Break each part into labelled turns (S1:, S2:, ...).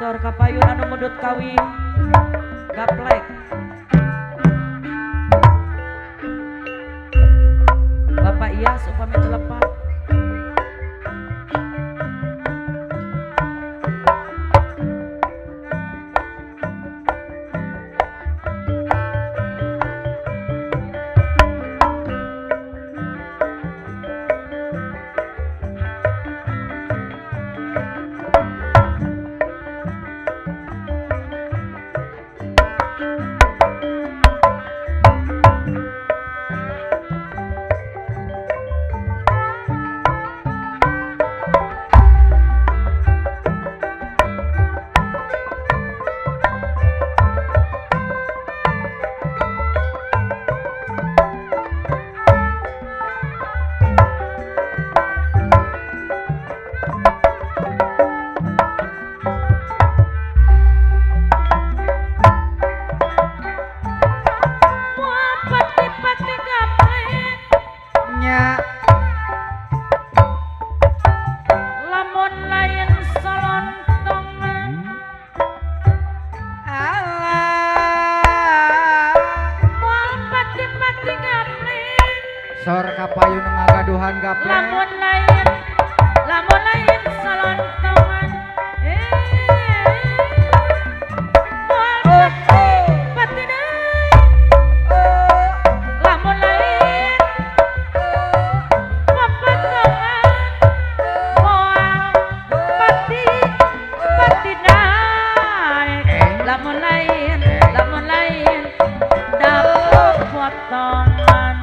S1: Sor kapayun anu mudut kawin gaplek Bapak Iyas upami telepat
S2: sor kapayun ngagaduhan gaplek
S1: lamun lain salontongan pati deui lamun lain papatongan moal pati naik lamun lain dapet potongan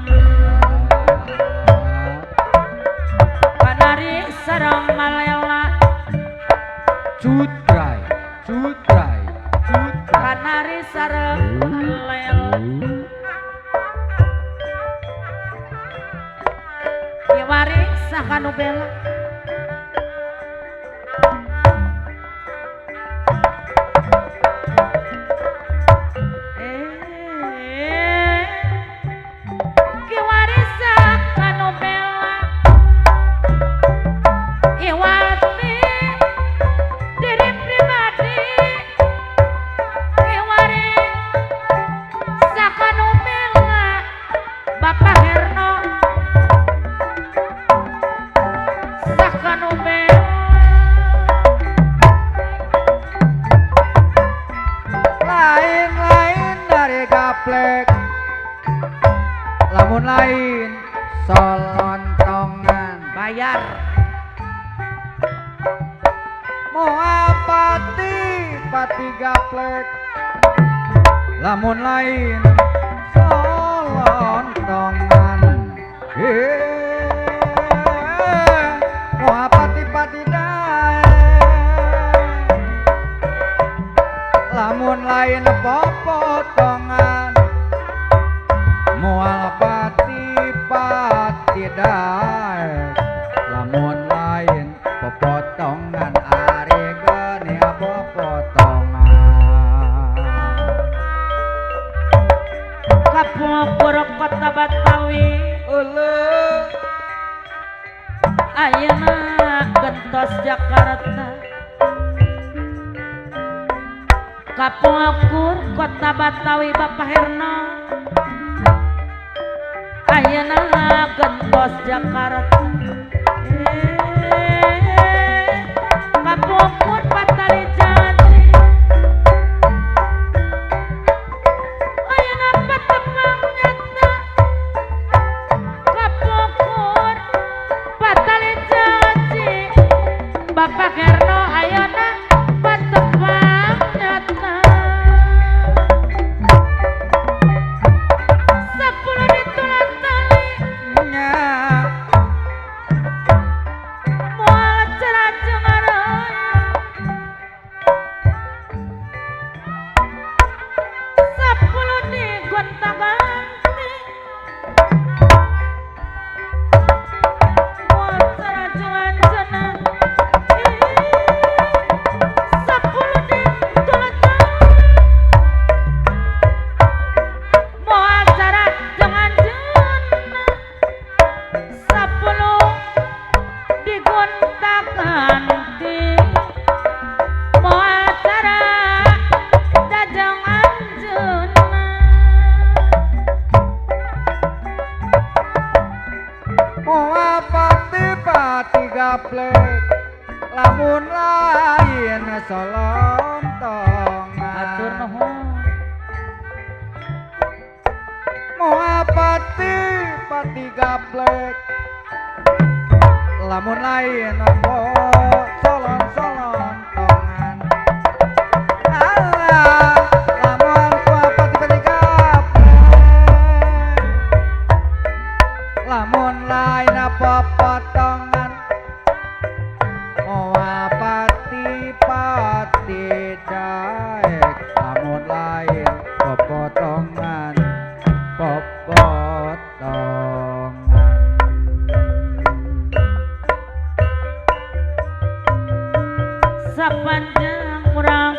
S1: sareng malela
S2: cutrai
S1: kanari sareng malela kiwari sakanu bela kiwari sakanu bela Iwati diri pribadi kiwari sakanu bela Bapak Herno sakanu bela
S2: lain dari gaplek lamun lain solontongan
S1: bayar
S2: moal pati gaplek lamun lain solontongan moal pati dae lamun lain popotongan moal pati dae lamun lain popotongan ari geni popotongan
S1: Kapukur kota Batawi ayeuna gentos Jakarta Kapukur kota Batawi Bapak Herno ayeuna gentos Jakarta Kapukur Patali Jati ayeuna patepang nyata Kapukur Patali Jati Bapak Herno ayeuna patepang nyata 10 ditulan tali
S2: pati gaplek lamun lain solontongan
S1: Atur nuhun.
S2: moal pati gaplek lamun lain solontongan Allah lamun pati gaplek lamun lain potongan moal pati daek lamun lain potongan
S1: Sapanjang urang